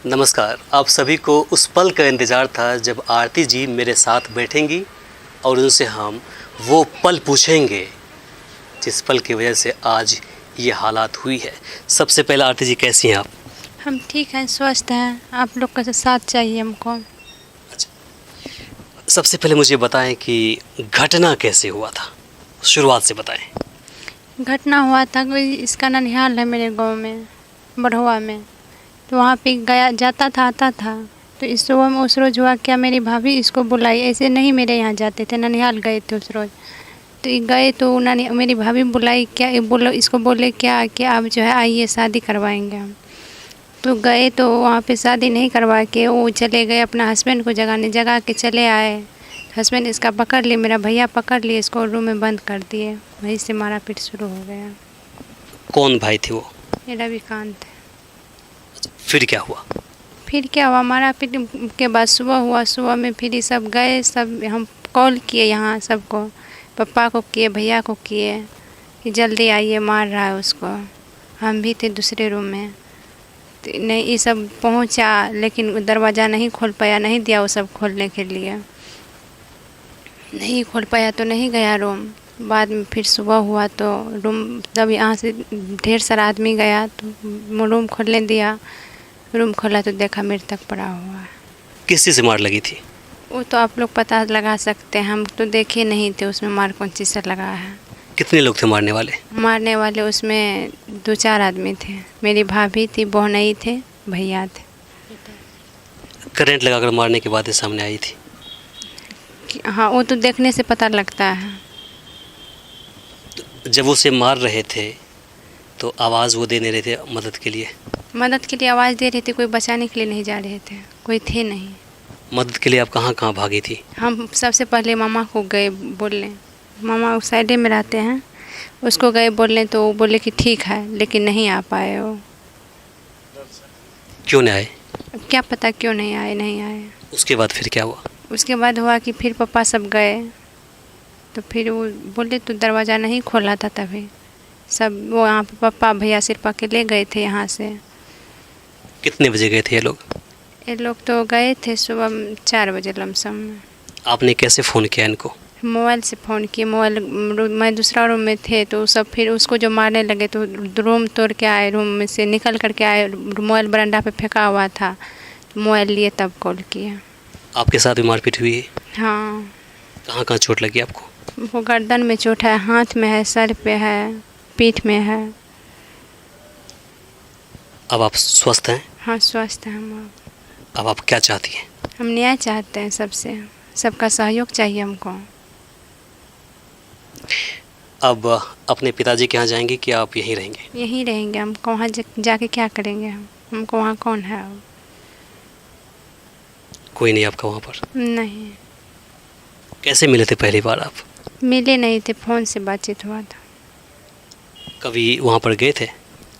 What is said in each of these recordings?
नमस्कार। आप सभी को उस पल का इंतज़ार था जब आरती जी मेरे साथ बैठेंगी और उनसे हम वो पल पूछेंगे जिस पल की वजह से आज ये हालात हुई है। सबसे पहले आरती जी कैसी हैं आप? हम ठीक हैं, स्वस्थ हैं। आप लोग का साथ चाहिए हमको। अच्छा, सबसे पहले मुझे बताएं कि घटना कैसे हुआ था, शुरुआत से बताएं। घटना हुआ था कोई, इसका ननिहाल है मेरे गांव में, बढ़वा में। तो वहाँ पे गया जाता था, आता था। तो इस सुबह में उस रोज़ हुआ क्या, मेरी भाभी इसको बुलाई। ऐसे नहीं मेरे यहाँ जाते थे, ननिहाल गए थे उस रोज़। तो ये गए तो उन्होंने मेरी भाभी बुलाई, क्या बोलो, इसको बोले क्या कि आप जो है आइए शादी करवाएंगे हम। तो गए तो वहाँ पे शादी नहीं करवा के वो चले गए अपना हस्बैंड को जगाने, जगा के चले आए। हस्बैंड इसका पकड़ लिए, मेरा भैया पकड़ लिए, इसको रूम में बंद कर दिए। वहीं से मारा पीट शुरू हो गया। कौन भाई थे वो? ये रविकांत है। फिर क्या हुआ? फिर क्या हुआ, मारा पीट के बाद सुबह हुआ। सुबह में फिर ये सब गए, सब हम कॉल किए यहाँ सबको, पापा को किए, भैया को किए कि जल्दी आइए, मार रहा है उसको। हम भी थे दूसरे रूम में। तो नहीं, ये सब पहुँचा लेकिन दरवाज़ा नहीं खोल पाया, नहीं दिया वो सब खोलने के लिए। नहीं खोल पाया तो नहीं गया रूम। बाद में फिर सुबह हुआ तो रूम, जब यहाँ से ढेर सारा आदमी गया तो रूम खोलने दिया। रूम खोला तो देखा मृतक पड़ा हुआ है। किस चीज़ से मार लगी थी? वो तो आप लोग पता लगा सकते हैं, हम तो देखे नहीं थे उसमें मार कौन चीज़ से लगा है। कितने लोग थे मारने वाले? मारने वाले उसमें 2-4 आदमी थे। मेरी भाभी थी, बहनई थे, भैया थे। करंट लगाकर मारने के बाद ये सामने आई थी? हाँ, वो तो देखने से पता लगता है। जब उसे मार रहे थे तो आवाज़ वो दे नहीं रहे थे मदद के लिए? मदद के लिए आवाज़ दे रहे थे, कोई बचाने के लिए नहीं जा रहे थे, कोई थे नहीं। मदद के लिए आप कहाँ कहाँ भागी थी? हम सबसे पहले मामा को गए बोलने। मामा उस साइडे में रहते हैं, उसको गए बोलने तो वो बोले कि ठीक है, लेकिन नहीं आ पाए वो। क्यों नहीं आए? अब क्या पता क्यों नहीं आए, नहीं आए। उसके बाद फिर क्या हुआ? उसके बाद हुआ कि फिर पापा सब गए तो फिर वो बोले तो दरवाज़ा नहीं खोला था तभी। सब वो यहाँ पे पापा भैया सिरपा के ले गए थे यहाँ से। कितने बजे गए थे ये लोग? ये लोग तो गए थे सुबह 4 बजे लमसम में। आपने कैसे फ़ोन किया इनको? मोबाइल से फ़ोन किए। मोबाइल, मैं दूसरा रूम में थे तो सब फिर उसको जो मारने लगे तो रूम तोड़ के आए, रूम में से निकल करके आए। मोबाइल बरामदा पे फेंका हुआ था, तो मोबाइल लिए तब कॉल किया। आपके साथ भी मारपीट हुई है? हाँ, कहाँ कहाँ चोट लगी आपको? वो गर्दन में चोट है, हाथ में है, सर पे है, पीठ में है। अब आप स्वस्थ हैं? हाँ, स्वस्थ है हम। अब आप क्या चाहती हैं? हम न्याय चाहते हैं सबसे, सबका सहयोग चाहिए हमको। अब अपने पिताजी के यहाँ जाएंगे कि आप यहीं रहेंगे? यहीं रहेंगे। हम वहाँ जाके क्या करेंगे हम, हमको वहाँ कौन है अब? कोई नहीं आपका वहाँ पर? नहीं, कैसे मिले थे पहली बार आप? मिले नहीं थे, फ़ोन से बातचीत हुआ था। कभी वहाँ पर गए थे?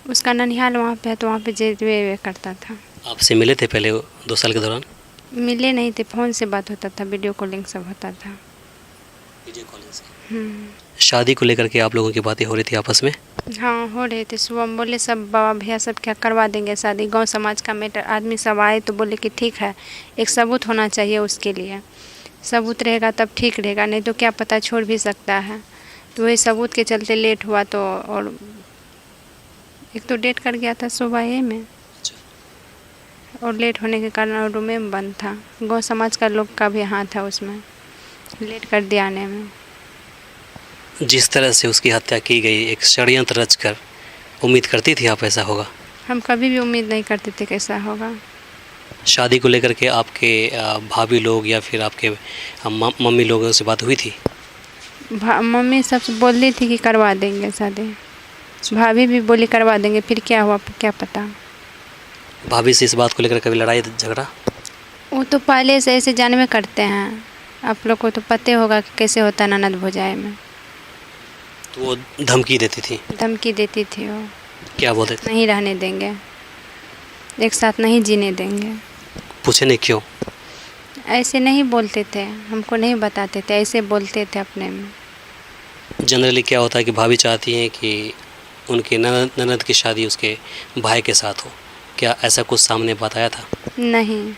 उसका ननिहाल वहाँ पे है तो वहाँ पे जेवे करता था। आपसे मिले थे पहले 2 साल के दौरान? मिले नहीं थे, फ़ोन से बात होता था, वीडियो कॉलिंग सब होता था। वीडियो कॉलिंग से? हम्म। शादी को लेकर के आप लोगों की बातें हो रही थी आपस में? हाँ, हो रहे थे। सुबह में बोले सब बाबा भैया सब क्या करवा देंगे शादी, गांव समाज का मैटर। आदमी सब आए तो बोले कि ठीक है, एक सबूत होना चाहिए उसके लिए। सबूत रहेगा तब ठीक रहेगा, नहीं तो क्या पता छोड़ भी सकता है। तो वही सबूत के चलते लेट हुआ। तो और एक तो डेट कर गया था सुबह ये में, और लेट होने के कारण रूम में बंद था। गांव समाज का लोग का भी हाथ है उसमें, लेट कर दिया आने में। जिस तरह से उसकी हत्या की गई, एक षड्यंत्र रचकर, उम्मीद करती थी आप ऐसा होगा? हम कभी भी उम्मीद नहीं करते थे कैसा होगा। शादी को लेकर के आपके भाभी लोग या फिर आपके मम्मी लोगों से बात हुई थी? मम्मी सबसे बोल रही थी कि करवा देंगे शादी। भाभी भी बोली करवा देंगे, फिर क्या हुआ क्या पता। भाभी से इस बात को लेकर कभी लड़ाई झगड़ा? वो तो पहले से ऐसे जानवे करते हैं, आप लोग को तो पता होगा कि कैसे होता है ननद भौजाई में। तो वो धमकी देती थी? धमकी देती थी वो। क्या बोलते थे? नहीं रहने देंगे, एक साथ नहीं जीने देंगे। पूछे नहीं क्यों? ऐसे नहीं बोलते थे, हमको नहीं बताते थे, ऐसे बोलते थे अपने में। जनरली क्या होता है कि भाभी चाहती हैं कि उनके ननद की शादी उसके भाई के साथ हो। क्या ऐसा कुछ सामने बताया था? नहीं।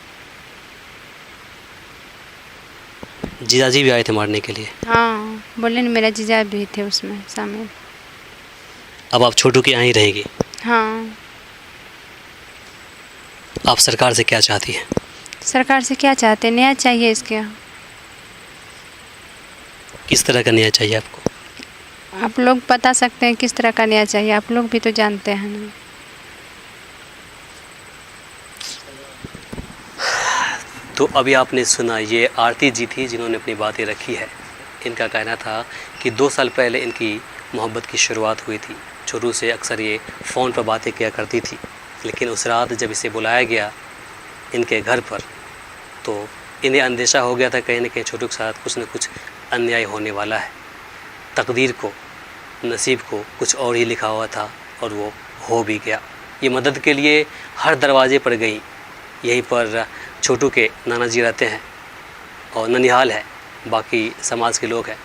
जीजाजी भी आए थे मारने के लिए? हाँ, बोले न मेरा जीजा भी थे उसमें शामिल। अब आप छोटू के यहाँ ही रहेंगी? हाँ। आप सरकार से क्या चाहती हैं? सरकार से क्या चाहते हैं? न्याय चाहिए इसके। किस तरह का न्याय चाहिए आपको? आप लोग बता सकते हैं किस तरह का न्याय चाहिए, आप लोग भी तो जानते हैं ना। तो अभी आपने सुना, ये आरती जी थी जिन्होंने अपनी बातें रखी है। इनका कहना था कि 2 साल पहले इनकी मोहब्बत की शुरुआत हुई थी। छोटू से अक्सर ये फ़ोन पर बातें किया करती थी, लेकिन उस रात जब इसे बुलाया गया इनके घर पर तो इन्हें अंदेशा हो गया था कहीं न कहीं छोटू के साथ कुछ न कुछ अन्याय होने वाला है। तकदीर को, नसीब को कुछ और ही लिखा हुआ था और वो हो भी गया। ये मदद के लिए हर दरवाजे पर गई। यहीं पर छोटू के नाना जी रहते हैं और ननिहाल है, बाकी समाज के लोग हैं,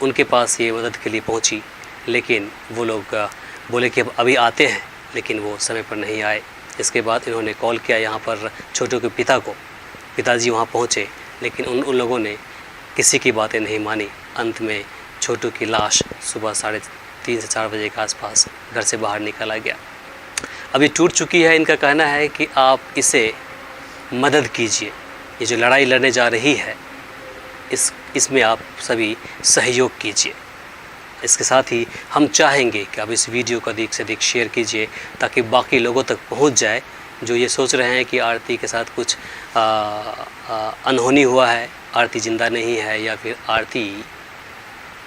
उनके पास ये मदद के लिए पहुंची, लेकिन वो लोग बोले कि अब अभी आते हैं, लेकिन वो समय पर नहीं आए। इसके बाद इन्होंने कॉल किया यहाँ पर छोटू के पिता को। पिताजी वहाँ पहुँचे, लेकिन उन लोगों ने किसी की बातें नहीं मानी। अंत में छोटू की लाश सुबह 3:30 से 4 बजे के आसपास घर से बाहर निकाला गया। अभी टूट चुकी है। इनका कहना है कि आप इसे मदद कीजिए, ये जो लड़ाई लड़ने जा रही है इसमें आप सभी सहयोग कीजिए। इसके साथ ही हम चाहेंगे कि आप इस वीडियो को अधिक से अधिक शेयर कीजिए ताकि बाकी लोगों तक पहुंच जाए जो ये सोच रहे हैं कि आरती के साथ कुछ अनहोनी हुआ है, आरती ज़िंदा नहीं है या फिर आरती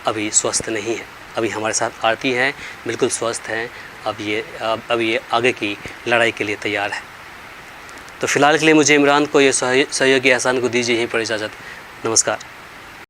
अभी स्वस्थ नहीं है। अभी हमारे साथ आरती हैं, बिल्कुल स्वस्थ हैं। अब ये आगे की लड़ाई के लिए तैयार है। तो फ़िलहाल के लिए मुझे इमरान को ये सहयोगी एहसान को दीजिए यहीं पर इजाज़त। नमस्कार।